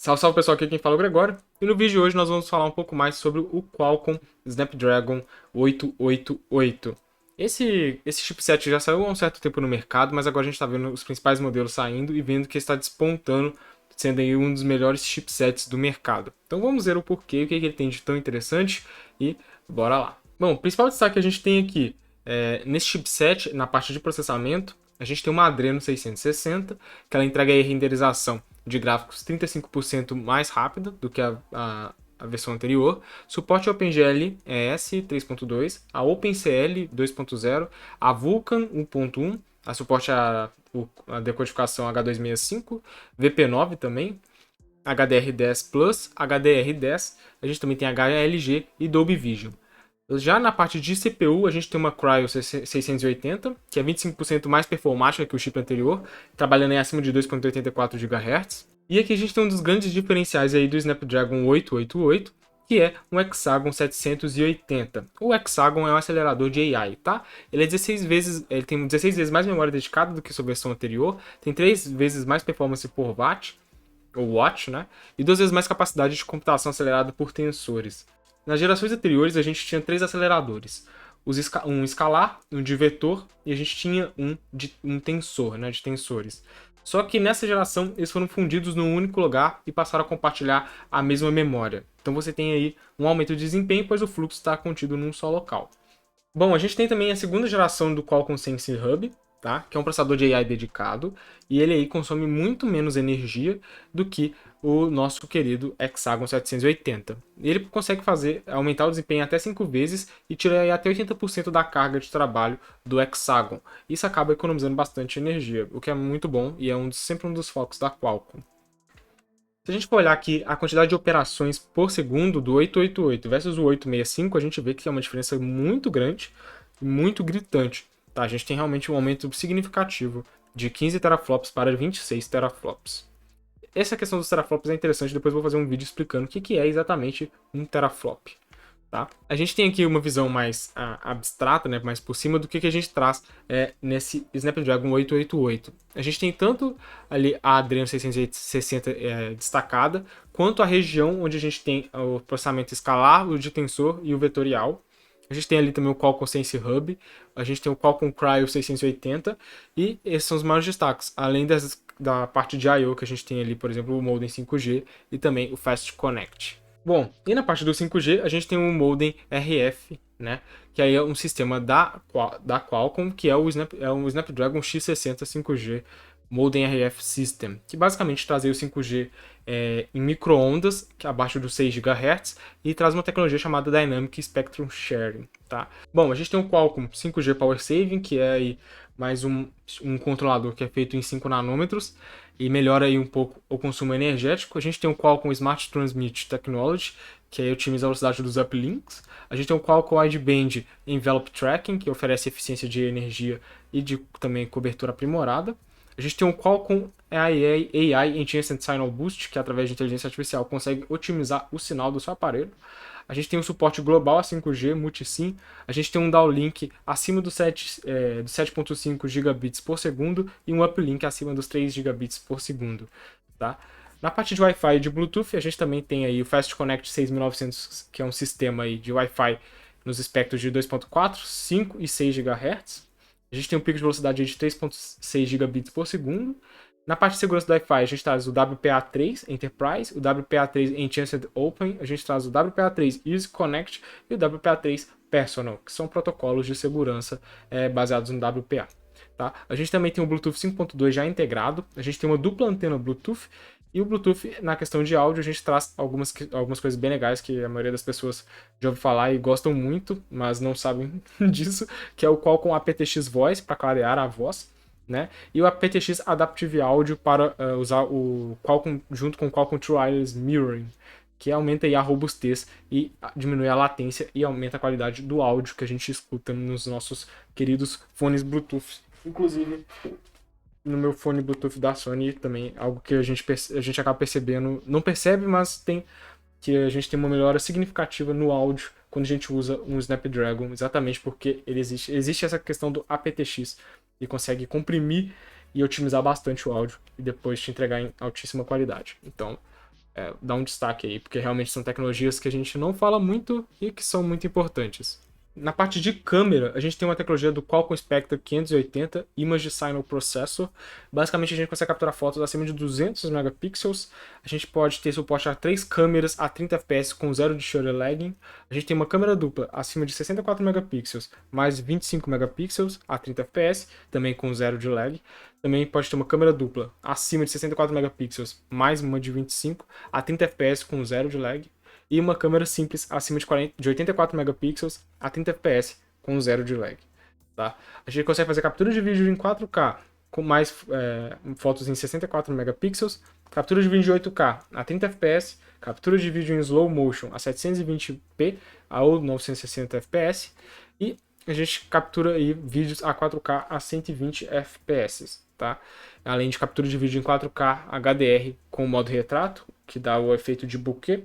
Salve, salve pessoal, aqui quem fala é o Gregório. E no vídeo de hoje nós vamos falar um pouco mais sobre o Qualcomm Snapdragon 888. Esse chipset já saiu há um certo tempo no mercado, mas agora a gente está vendo os principais modelos saindo e vendo que está despontando, sendo aí um dos melhores chipsets do mercado. Então vamos ver o porquê, o que ele tem de tão interessante e bora lá. Bom, o principal destaque que a gente tem aqui nesse chipset, na parte de processamento, a gente tem uma Adreno 660, que ela entrega aí renderização de gráficos 35% mais rápida do que a versão anterior. Suporte ao OpenGL ES 3.2, a OpenCL 2.0, a Vulkan 1.1, a suporte a decodificação H265, VP9 também, HDR10 Plus, HDR10, a gente também tem HLG e Dolby Vision. Já na parte de CPU, a gente tem uma Cryo 680, que é 25% mais performática que o chip anterior, trabalhando em acima de 2.84 GHz. E aqui a gente tem um dos grandes diferenciais aí do Snapdragon 888, que é um Hexagon 780. O Hexagon é um acelerador de AI, tá? Ele tem 16 vezes mais memória dedicada do que sua versão anterior, tem 3 vezes mais performance por watt, ou watt, né? E 2 vezes mais capacidade de computação acelerada por tensores. Nas gerações anteriores, a gente tinha 3 aceleradores. Um escalar, um de vetor, e a gente tinha um tensor, né, de tensores. Só que nessa geração, eles foram fundidos num único lugar e passaram a compartilhar a mesma memória. Então você tem aí um aumento de desempenho, pois o fluxo está contido num só local. Bom, a gente tem também a segunda geração do Qualcomm Sense Hub, tá? Que é um processador de AI dedicado, e ele aí consome muito menos energia do que o nosso querido Hexagon 780. Ele consegue aumentar o desempenho até 5 vezes e tirar aí até 80% da carga de trabalho do Hexagon. Isso acaba economizando bastante energia, o que é muito bom e é sempre um dos focos da Qualcomm. Se a gente for olhar aqui a quantidade de operações por segundo do 888 versus o 865, a gente vê que é uma diferença muito grande e muito gritante. Tá? A gente tem realmente um aumento significativo de 15 teraflops para 26 teraflops. Essa questão dos teraflops é interessante, depois eu vou fazer um vídeo explicando o que é exatamente um teraflop. Tá? A gente tem aqui uma visão mais abstrata, né, mais por cima do que a gente traz nesse Snapdragon 888. A gente tem tanto ali a Adreno 660 destacada, quanto a região onde a gente tem o processamento escalar, o de tensor e o vetorial. A gente tem ali também o Qualcomm Sense Hub, a gente tem o Qualcomm Cryo 680 e esses são os maiores destaques, além da parte de I/O que a gente tem ali, por exemplo, o modem 5G e também o Fast Connect. Bom, e na parte do 5G, a gente tem um modem RF, né? Que aí é um sistema da Qualcomm, que é o Snapdragon X60 5G Modem RF System, que basicamente traz aí o 5G em microondas, que é abaixo dos 6 GHz, e traz uma tecnologia chamada Dynamic Spectrum Sharing, tá? Bom, a gente tem o Qualcomm 5G Power Saving, que é aí mais um controlador que é feito em 5 nanômetros, e melhora aí um pouco o consumo energético. A gente tem o Qualcomm Smart Transmit Technology, que aí otimiza a velocidade dos uplinks. A gente tem o Qualcomm Wideband Envelope Tracking, que oferece eficiência de energia e de também cobertura aprimorada. A gente tem o Qualcomm AI Enhanced Signal Boost, que através de inteligência artificial consegue otimizar o sinal do seu aparelho. A gente tem um suporte global a 5G, multisim. A gente tem um downlink acima do 7.5 gigabits por segundo e um uplink acima dos 3 gigabits por segundo. Tá? Na parte de Wi-Fi e de Bluetooth, a gente também tem aí o Fast Connect 6900, que é um sistema aí de Wi-Fi nos espectros de 2.4, 5 e 6 GHz. A gente tem um pico de velocidade de 3.6 gigabits por segundo. Na parte de segurança do Wi-Fi, a gente traz o WPA3 Enterprise, o WPA3 Enhanced Open, a gente traz o WPA3 Easy Connect e o WPA3 Personal, que são protocolos de segurança baseados no WPA. Tá? A gente também tem o Bluetooth 5.2 já integrado, a gente tem uma dupla antena Bluetooth, e o Bluetooth, na questão de áudio, a gente traz algumas coisas bem legais que a maioria das pessoas já ouviu falar e gostam muito, mas não sabem disso, que é o Qualcomm aptX Voice, para clarear a voz, né? E o aptX Adaptive Audio para usar o Qualcomm junto com o Qualcomm True Wireless Mirroring, que aumenta aí a robustez e diminui a latência e aumenta a qualidade do áudio que a gente escuta nos nossos queridos fones Bluetooth. Inclusive, no meu fone Bluetooth da Sony também, algo que a gente acaba percebendo, não percebe, mas tem que a gente tem uma melhora significativa no áudio quando a gente usa um Snapdragon, exatamente porque existe essa questão do aptX e consegue comprimir e otimizar bastante o áudio e depois te entregar em altíssima qualidade. Então, dar um destaque aí, porque realmente são tecnologias que a gente não fala muito e que são muito importantes. Na parte de câmera, a gente tem uma tecnologia do Qualcomm Spectre 580 Image Signal Processor. Basicamente, a gente consegue capturar fotos acima de 200 megapixels. A gente pode ter suporte a 3 câmeras a 30 fps com zero de shutter lagging. A gente tem uma câmera dupla acima de 64 megapixels mais 25 megapixels a 30 fps, também com zero de lag. Também pode ter uma câmera dupla acima de 64 megapixels mais uma de 25 a 30 fps com zero de lag. E uma câmera simples acima de 84 megapixels a 30 fps com zero de lag. Tá? A gente consegue fazer captura de vídeo em 4K com mais fotos em 64 megapixels, captura de vídeo em 8K a 30 fps, captura de vídeo em slow motion a 720p ou 960 fps e a gente captura aí vídeos a 4K a 120 fps, tá? Além de captura de vídeo em 4K HDR com modo retrato, que dá o efeito de bokeh,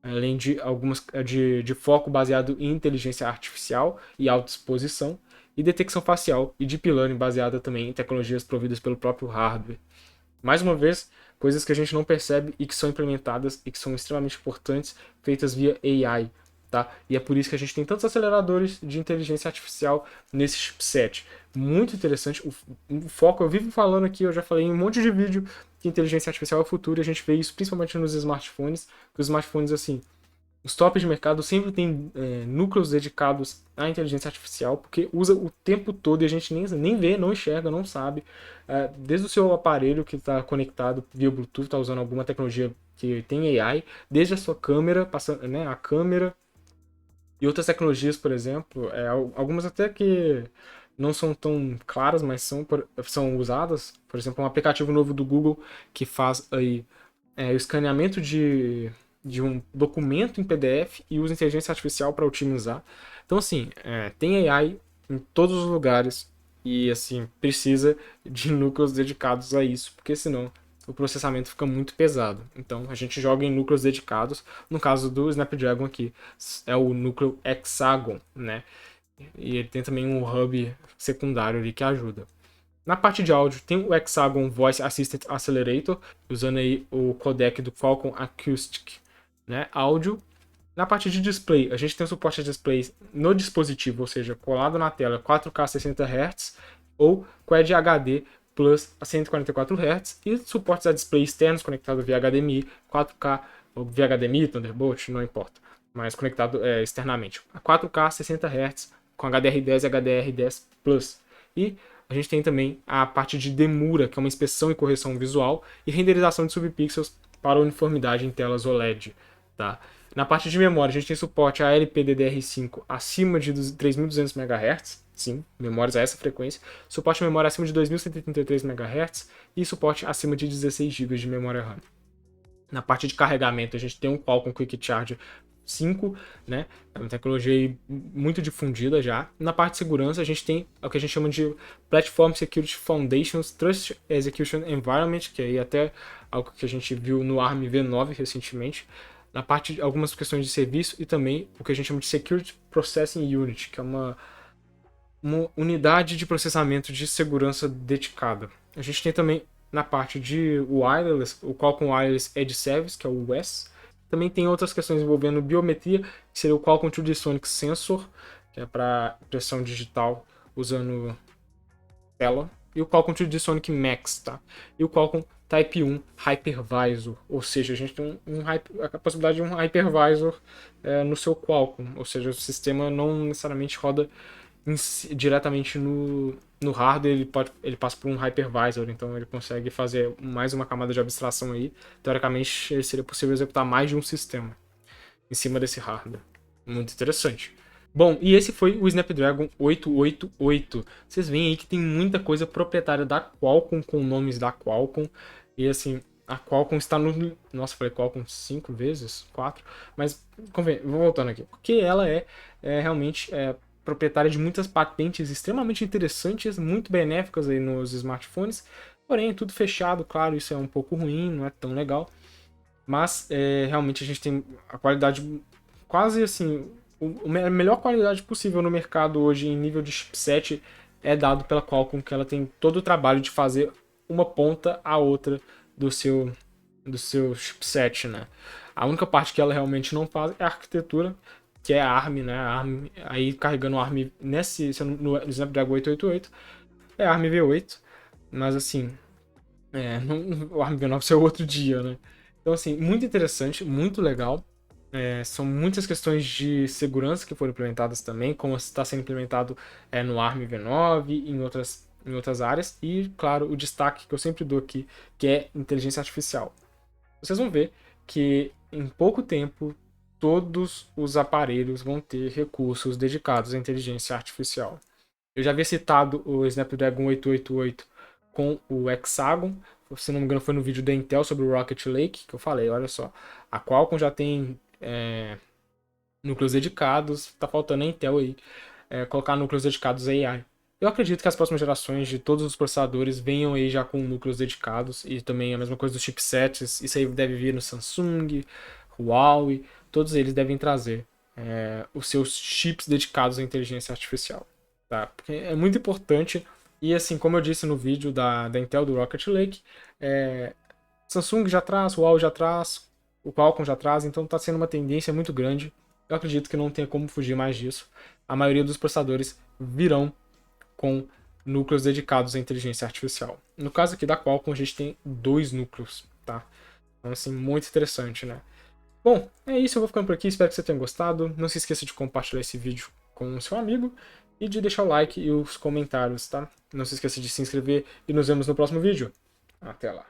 além de algumas de foco baseado em inteligência artificial e alta exposição, e detecção facial e deep learning baseada também em tecnologias providas pelo próprio hardware. Mais uma vez, coisas que a gente não percebe e que são implementadas e que são extremamente importantes, feitas via AI. Tá? E é por isso que a gente tem tantos aceleradores de inteligência artificial nesse chipset. Muito interessante. O foco, eu vivo falando aqui, eu já falei em um monte de vídeo que inteligência artificial é o futuro, e a gente vê isso principalmente nos smartphones, que os smartphones, assim, os tops de mercado sempre têm núcleos dedicados à inteligência artificial, porque usa o tempo todo e a gente nem vê, não enxerga, não sabe. Desde o seu aparelho que está conectado via Bluetooth, está usando alguma tecnologia que tem AI, desde a sua câmera, passando, né, a câmera, e outras tecnologias, por exemplo, algumas até que não são tão claras, mas são usadas. Por exemplo, um aplicativo novo do Google que faz aí o escaneamento de um documento em PDF e usa inteligência artificial para otimizar. Então, assim, tem AI em todos os lugares e, assim, precisa de núcleos dedicados a isso, porque senão o processamento fica muito pesado. Então, a gente joga em núcleos dedicados. No caso do Snapdragon aqui, é o núcleo Hexagon, né? E ele tem também um hub secundário ali que ajuda. Na parte de áudio, tem o Hexagon Voice Assistant Accelerator, usando aí o codec do Qualcomm Acoustic, né, áudio. Na parte de display, a gente tem suporte a displays no dispositivo, ou seja, colado na tela 4K 60 Hz ou Quad HD Plus a 144 Hz e suportes a display externos conectado via HDMI, 4K ou via HDMI, Thunderbolt, não importa, mas conectado externamente a 4K 60 Hz com HDR10 e HDR10 Plus. E a gente tem também a parte de demura, que é uma inspeção e correção visual, e renderização de subpixels para uniformidade em telas OLED. Tá? Na parte de memória, a gente tem suporte a LPDDR5 acima de 3.200 MHz, sim, memórias a essa frequência, suporte a memória acima de 2.133 MHz e suporte acima de 16 GB de memória RAM. Na parte de carregamento, a gente tem um Qualcomm Quick Charge 5, né? É uma tecnologia muito difundida já. Na parte de segurança, a gente tem o que a gente chama de Platform Security Foundations Trust Execution Environment, que é até algo que a gente viu no ARM V9 recentemente. Na parte de algumas questões de serviço e também o que a gente chama de Security Processing Unit, que é uma unidade de processamento de segurança dedicada. A gente tem também na parte de wireless, o Qualcomm Wireless Edge Service, que é o WES. Também tem outras questões envolvendo biometria, que seria o Qualcomm 2D Sonic Sensor, que é para impressão digital usando tela, e o Qualcomm 2D Sonic Max, tá? E o Qualcomm Type 1 Hypervisor, ou seja, a gente tem a possibilidade de um hypervisor no seu Qualcomm, ou seja, o sistema não necessariamente roda diretamente no hardware, ele passa por um hypervisor, então ele consegue fazer mais uma camada de abstração aí. Teoricamente, seria possível executar mais de um sistema em cima desse hardware. Muito interessante. Bom, e esse foi o Snapdragon 888. Vocês veem aí que tem muita coisa proprietária da Qualcomm, com nomes da Qualcomm. E assim, a Qualcomm está no... Nossa, falei Qualcomm 5 vezes? 4. Mas, vou voltando aqui. Porque ela realmente proprietária de muitas patentes extremamente interessantes, muito benéficas aí nos smartphones. Porém, tudo fechado, claro, isso é um pouco ruim, não é tão legal. Mas, realmente, a gente tem a qualidade quase assim... A melhor qualidade possível no mercado hoje em nível de chipset é dado pela Qualcomm, que ela tem todo o trabalho de fazer uma ponta a outra do seu do seu chipset, né? A única parte que ela realmente não faz é a arquitetura, que é a ARM, né? A ARM, aí carregando o ARM no Snapdragon 888, é a ARM V8, mas assim, o ARM V9 é outro dia, né? Então assim, muito interessante, muito legal. São muitas questões de segurança que foram implementadas também, como está sendo implementado no ARM V9 e em outras áreas. E, claro, o destaque que eu sempre dou aqui, que é inteligência artificial. Vocês vão ver que em pouco tempo todos os aparelhos vão ter recursos dedicados à inteligência artificial. Eu já havia citado o Snapdragon 888 com o Hexagon, se não me engano foi no vídeo da Intel sobre o Rocket Lake, que eu falei, olha só, a Qualcomm já tem núcleos dedicados, tá faltando a Intel aí, colocar núcleos dedicados a AI. Eu acredito que as próximas gerações de todos os processadores venham aí já com núcleos dedicados e também a mesma coisa dos chipsets. Isso aí deve vir no Samsung, Huawei, todos eles devem trazer os seus chips dedicados à inteligência artificial, tá? Porque é muito importante e assim, como eu disse no vídeo da Intel do Rocket Lake, Samsung já traz, Huawei já traz, o Qualcomm já traz, então está sendo uma tendência muito grande. Eu acredito que não tenha como fugir mais disso. A maioria dos processadores virão com núcleos dedicados à inteligência artificial. No caso aqui da Qualcomm, a gente tem 2 núcleos, tá? Então, assim, muito interessante, né? Bom, é isso, eu vou ficando por aqui, espero que você tenha gostado. Não se esqueça de compartilhar esse vídeo com o seu amigo e de deixar o like e os comentários, tá? Não se esqueça de se inscrever e nos vemos no próximo vídeo. Até lá!